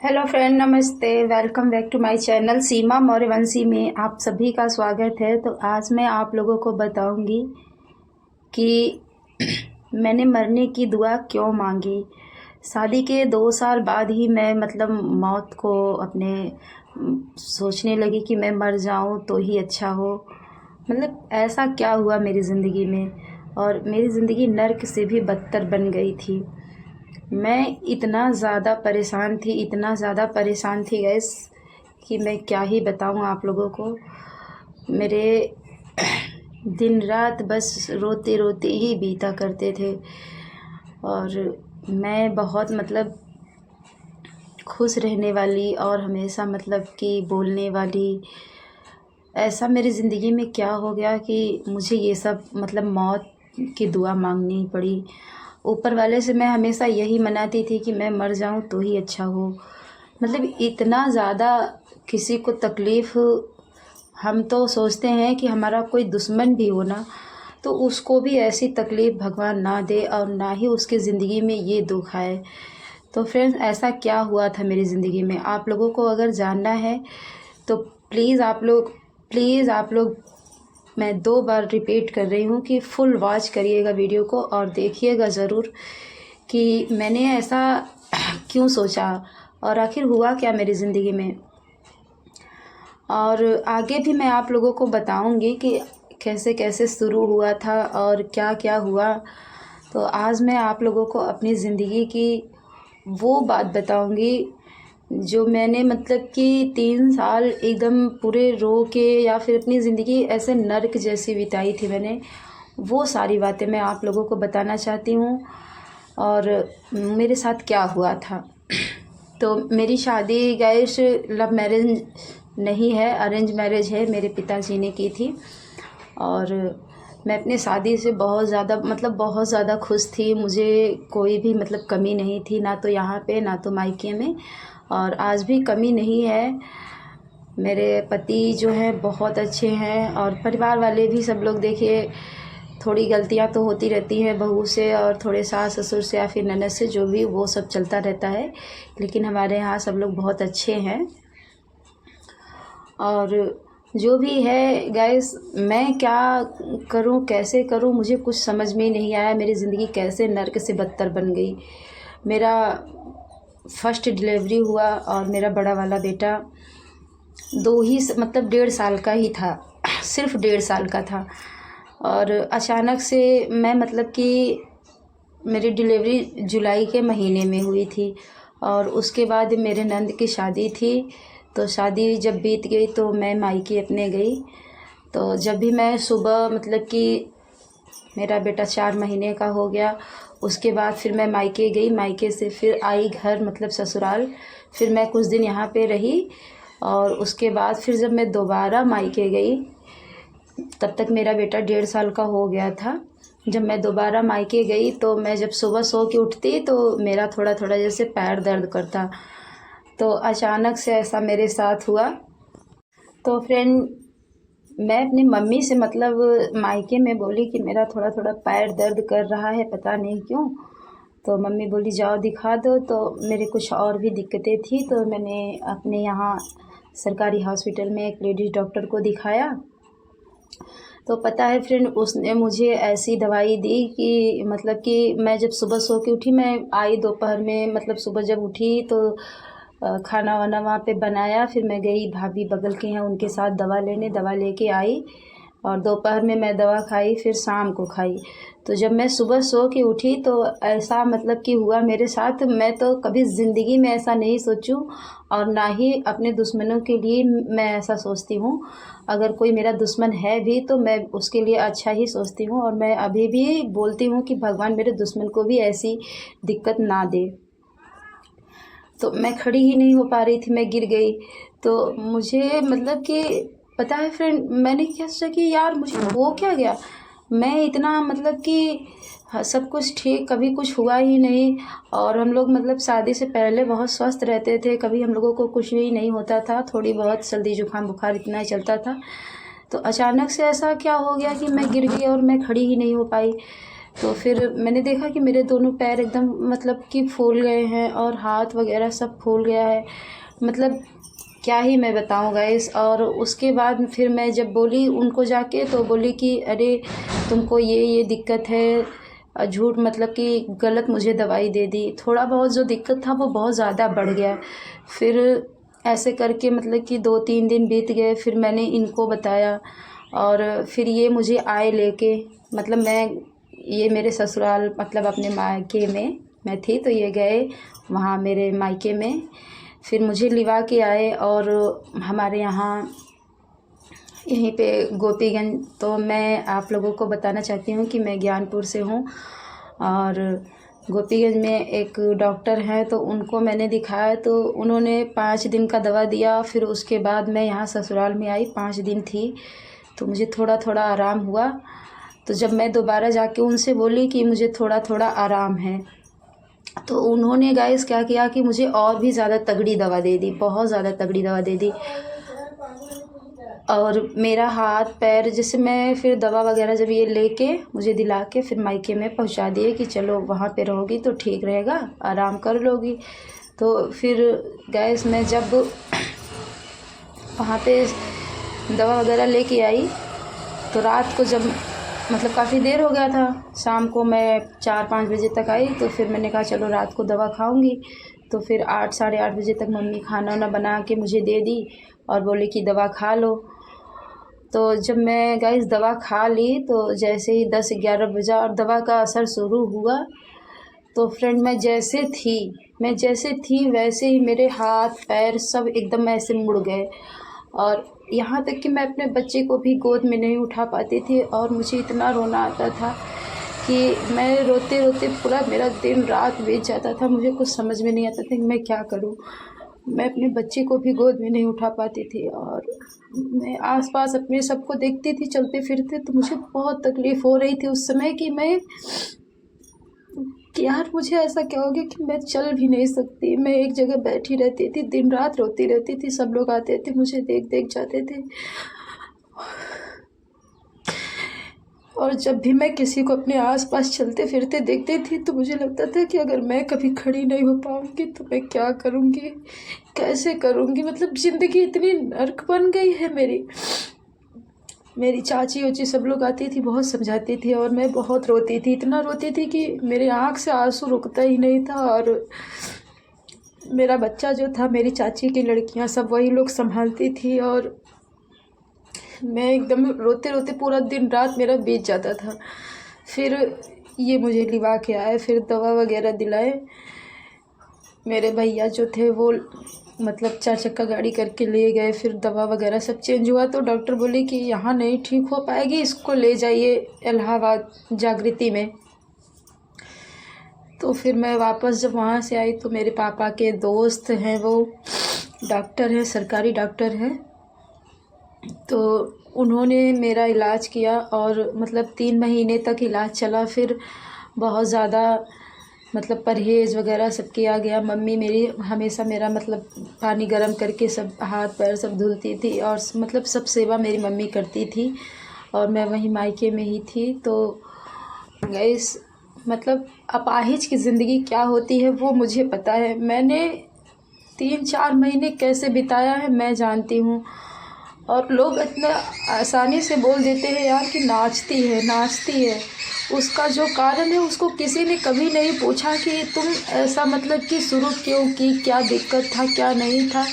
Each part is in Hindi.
हेलो फ्रेंड, नमस्ते। Welcome back to my channel Seema Mauryavanshi में आप सभी का स्वागत है। तो आज मैं आप लोगों को बताऊंगी कि मैंने मरने की दुआ क्यों मांगी। शादी के 2 साल बाद ही मैं मौत को अपने सोचने लगी कि मैं मर जाऊं तो ही अच्छा हो। ऐसा क्या हुआ मेरी ज़िंदगी में, और मेरी ज़िंदगी नर्क से भी बदतर बन गई थी। मैं इतना ज़्यादा परेशान थी, इतना ज़्यादा परेशान थी गैस, कि मैं क्या ही बताऊँ आप लोगों को। मेरे दिन रात बस रोते रोते ही बीता करते थे। और मैं बहुत खुश रहने वाली और हमेशा कि बोलने वाली, ऐसा मेरी ज़िंदगी में क्या हो गया कि मुझे ये सब मौत की दुआ मांगनी पड़ी। ऊपर वाले से मैं हमेशा यही मनाती थी कि मैं मर जाऊं तो ही अच्छा हो। इतना ज़्यादा किसी को तकलीफ़, हम तो सोचते हैं कि हमारा कोई दुश्मन भी हो ना, तो उसको भी ऐसी तकलीफ़ भगवान ना दे और ना ही उसकी ज़िंदगी में ये दुख आए। तो फ्रेंड्स, ऐसा क्या हुआ था मेरी ज़िंदगी में, आप लोगों को अगर जानना है तो प्लीज़ आप लोग, मैं 2 बार रिपीट कर रही हूँ कि फुल वॉच करिएगा वीडियो को और देखिएगा ज़रूर कि मैंने ऐसा क्यों सोचा और आखिर हुआ क्या मेरी ज़िंदगी में। और आगे भी मैं आप लोगों को बताऊंगी कि कैसे कैसे शुरू हुआ था और क्या क्या हुआ। तो आज मैं आप लोगों को अपनी ज़िंदगी की वो बात बताऊंगी जो मैंने कि 3 साल एकदम पूरे रो के या फिर अपनी ज़िंदगी ऐसे नर्क जैसी बिताई थी मैंने। वो सारी बातें मैं आप लोगों को बताना चाहती हूँ और मेरे साथ क्या हुआ था। तो मेरी शादी गाइस लव मैरिज नहीं है, अरेंज मैरिज है, मेरे पिताजी ने की थी। और मैं अपनी शादी से बहुत ज़्यादा खुश थी। मुझे कोई भी कमी नहीं थी, ना तो यहाँ पे ना तो मायके में, और आज भी कमी नहीं है। मेरे पति जो हैं बहुत अच्छे हैं, और परिवार वाले भी सब लोग, देखिए थोड़ी गलतियाँ तो होती रहती हैं बहू से और थोड़े सास ससुर से या फिर ननद से, जो भी वो सब चलता रहता है, लेकिन हमारे यहाँ सब लोग बहुत अच्छे हैं। और जो भी है गाइस, मैं क्या करूं, कैसे करूं, मुझे कुछ समझ में नहीं आया। मेरी ज़िंदगी कैसे नर्क से बदतर बन गई। मेरा फर्स्ट डिलीवरी हुआ और मेरा बड़ा वाला बेटा 1.5 साल का ही था, सिर्फ 1.5 साल का था। और अचानक से मैं कि मेरी डिलीवरी जुलाई के महीने में हुई थी, और उसके बाद मेरे नंद की शादी थी। तो शादी जब बीत गई तो मैं मायके अपने गई। तो जब भी मैं सुबह कि मेरा बेटा 4 महीने का हो गया, उसके बाद फिर मैं मायके गई, मायके से फिर आई घर ससुराल। फिर मैं कुछ दिन यहाँ पे रही, और उसके बाद फिर जब मैं दोबारा मायके गई, तब तक मेरा बेटा 1.5 साल का हो गया था। जब मैं दोबारा मायके गई तो मैं जब सुबह सो के उठती तो मेरा थोड़ा थोड़ा जैसे पैर दर्द करता। तो अचानक से ऐसा मेरे साथ हुआ। तो फ्रेंड, मैं अपनी मम्मी से मायके में बोली कि मेरा थोड़ा थोड़ा पैर दर्द कर रहा है, पता नहीं क्यों। तो मम्मी बोली जाओ दिखा दो। तो मेरे कुछ और भी दिक्कतें थी, तो मैंने अपने यहाँ सरकारी हॉस्पिटल में एक लेडीज़ डॉक्टर को दिखाया। तो पता है फ्रेंड, उसने मुझे ऐसी दवाई दी कि मैं जब सुबह सो के उठी, मैं आई दोपहर में, सुबह जब उठी तो खाना वाना वहाँ पे बनाया। फिर मैं गई, भाभी बगल के हैं उनके साथ दवा लेने, दवा लेके आई, और दोपहर में मैं दवा खाई, फिर शाम को खाई। तो जब मैं सुबह सो के उठी तो ऐसा कि हुआ मेरे साथ। मैं तो कभी ज़िंदगी में ऐसा नहीं सोचूं, और ना ही अपने दुश्मनों के लिए मैं ऐसा सोचती हूँ। अगर कोई मेरा दुश्मन है भी तो मैं उसके लिए अच्छा ही सोचती हूँ, और मैं अभी भी बोलती हूँ कि भगवान मेरे दुश्मन को भी ऐसी दिक्कत ना दे। तो मैं खड़ी ही नहीं हो पा रही थी, मैं गिर गई। तो मुझे कि पता है फ्रेंड, मैंने क्या सोचा कि यार मुझे हो क्या गया। मैं इतना कि हाँ, सब कुछ ठीक, कभी कुछ हुआ ही नहीं। और हम लोग शादी से पहले बहुत स्वस्थ रहते थे, कभी हम लोगों को कुछ भी नहीं होता था, थोड़ी बहुत सर्दी जुकाम बुखार इतना ही चलता था। तो अचानक से ऐसा क्या हो गया कि मैं गिर गई और मैं खड़ी ही नहीं हो पाई। तो फिर मैंने देखा कि मेरे दोनों पैर एकदम मतलब कि फूल गए हैं और हाथ वगैरह सब फूल गया है, मतलब क्या ही मैं बताऊँ गाइस। और उसके बाद फिर मैं जब बोली उनको जाके, तो बोली कि अरे तुमको ये दिक्कत है, झूठ मतलब कि गलत मुझे दवाई दे दी। थोड़ा बहुत जो दिक्कत था वो बहुत ज़्यादा बढ़ गया। फिर ऐसे करके मतलब कि 2-3 दिन बीत गए, फिर मैंने इनको बताया और फिर ये मुझे आए लेके, मतलब ये मेरे ससुराल मतलब अपने मायके में मैं थी, तो ये गए वहाँ मेरे मायके में, फिर मुझे लिवा के आए और हमारे यहाँ यहीं पे गोपीगंज। तो मैं आप लोगों को बताना चाहती हूँ कि मैं ज्ञानपुर से हूँ और गोपीगंज में एक डॉक्टर हैं, तो उनको मैंने दिखाया, तो उन्होंने 5 दिन का दवा दिया। फिर उसके बाद मैं यहाँ ससुराल में आई, 5 दिन थी, तो मुझे थोड़ा थोड़ा आराम हुआ। तो जब मैं दोबारा जाके उनसे बोली कि मुझे थोड़ा थोड़ा आराम है, तो उन्होंने गाइस क्या किया कि मुझे और भी ज़्यादा तगड़ी दवा दे दी, बहुत ज़्यादा तगड़ी दवा दे दी। और मेरा हाथ पैर, जैसे मैं फिर दवा वगैरह जब ये लेके मुझे दिला के फिर मायके में पहुंचा दिए कि चलो वहाँ पे रहोगी तो ठीक रहेगा, आराम कर लोगी। तो फिर गैस मैं जब वहाँ पे दवा वगैरह लेके आई, तो रात को जब मतलब काफ़ी देर हो गया था, शाम को मैं 4-5 बजे तक आई, तो फिर मैंने कहा चलो रात को दवा खाऊंगी। तो फिर 8 साढ़े 8 बजे तक मम्मी खाना वाना बना के मुझे दे दी और बोली कि दवा खा लो। तो जब मैं गाइस दवा खा ली, तो जैसे ही 10-11 बजा और दवा का असर शुरू हुआ, तो फ्रेंड मैं जैसे थी वैसे ही मेरे हाथ पैर सब एकदम ऐसे मुड़ गए। और यहाँ तक कि मैं अपने बच्चे को भी गोद में नहीं उठा पाती थी और मुझे इतना रोना आता था कि मैं रोते रोते पूरा मेरा दिन रात बीत जाता था। मुझे कुछ समझ में नहीं आता था कि मैं क्या करूँ। मैं अपने बच्चे को भी गोद में नहीं उठा पाती थी और मैं आसपास अपने सबको देखती थी चलते फिरते, तो मुझे बहुत तकलीफ़ हो रही थी उस समय कि यार मुझे ऐसा क्या हो गया कि मैं चल भी नहीं सकती। मैं एक जगह बैठी रहती थी, दिन रात रोती रहती थी। सब लोग आते थे, मुझे देख देख जाते थे। और जब भी मैं किसी को अपने आसपास चलते फिरते देखती थी, तो मुझे लगता था कि अगर मैं कभी खड़ी नहीं हो पाऊँगी तो मैं क्या करूँगी, कैसे करूँगी। मतलब ज़िंदगी इतनी नर्क बन गई है मेरी चाची उची सब लोग आती थी, बहुत समझाती थी और मैं बहुत रोती थी, इतना रोती थी कि मेरे आँख से आंसू रुकता ही नहीं था। और मेरा बच्चा जो था, मेरी चाची की लड़कियां सब वही लोग संभालती थी और मैं एकदम रोते रोते पूरा दिन रात मेरा बीत जाता था। फिर ये मुझे लिवा के आए, फिर दवा वगैरह दिलाए। मेरे भैया जो थे वो मतलब 4 चक्का गाड़ी करके ले गए, फिर दवा वगैरह सब चेंज हुआ। तो डॉक्टर बोले कि यहाँ नहीं ठीक हो पाएगी, इसको ले जाइए इलाहाबाद जागृति में। तो फिर मैं वापस जब वहाँ से आई, तो मेरे पापा के दोस्त हैं, वो डॉक्टर हैं, सरकारी डॉक्टर हैं, तो उन्होंने मेरा इलाज किया और मतलब 3 महीने तक इलाज चला। फिर बहुत ज़्यादा मतलब परहेज़ वगैरह सब किया गया। मम्मी मेरी हमेशा मेरा मतलब पानी गर्म करके सब हाथ पैर सब धुलती थी और मतलब सब सेवा मेरी मम्मी करती थी और मैं वहीं मायके में ही थी। तो गाइस मतलब अपाहिज की ज़िंदगी क्या होती है वो मुझे पता है। मैंने 3-4 महीने कैसे बिताया है मैं जानती हूँ। और लोग इतना आसानी से बोल देते हैं यार कि नाचती है। उसका जो कारण है उसको किसी ने कभी नहीं पूछा कि तुम ऐसा मतलब कि शुरू क्यों की, क्या दिक्कत था, क्या नहीं था।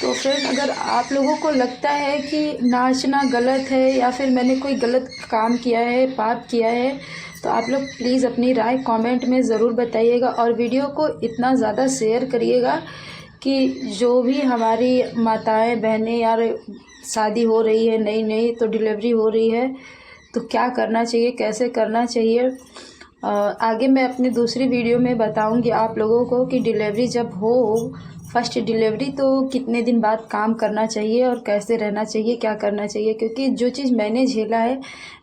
तो फ्रेंड, अगर आप लोगों को लगता है कि नाचना गलत है या फिर मैंने कोई गलत काम किया है, पाप किया है, तो आप लोग प्लीज़ अपनी राय कमेंट में ज़रूर बताइएगा और वीडियो को इतना ज़्यादा शेयर करिएगा कि जो भी हमारी माताएं बहनें यार शादी हो रही है नई तो डिलीवरी हो रही है, तो क्या करना चाहिए, कैसे करना चाहिए। आगे मैं अपनी दूसरी वीडियो में बताऊंगी आप लोगों को कि डिलीवरी जब हो, फर्स्ट डिलीवरी, तो कितने दिन बाद काम करना चाहिए और कैसे रहना चाहिए, क्या करना चाहिए। क्योंकि जो चीज़ मैंने झेला है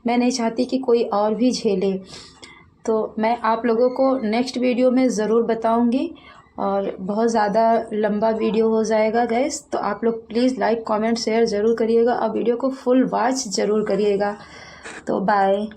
मैं नहीं चाहती कि कोई और भी झेले। तो मैं आप लोगों को नेक्स्ट वीडियो में ज़रूर बताऊंगी और बहुत ज़्यादा लंबा वीडियो हो जाएगा गाइस। तो आप लोग प्लीज़ लाइक कमेंट शेयर ज़रूर करिएगा और वीडियो को फुल वॉच ज़रूर करिएगा। तो बाय।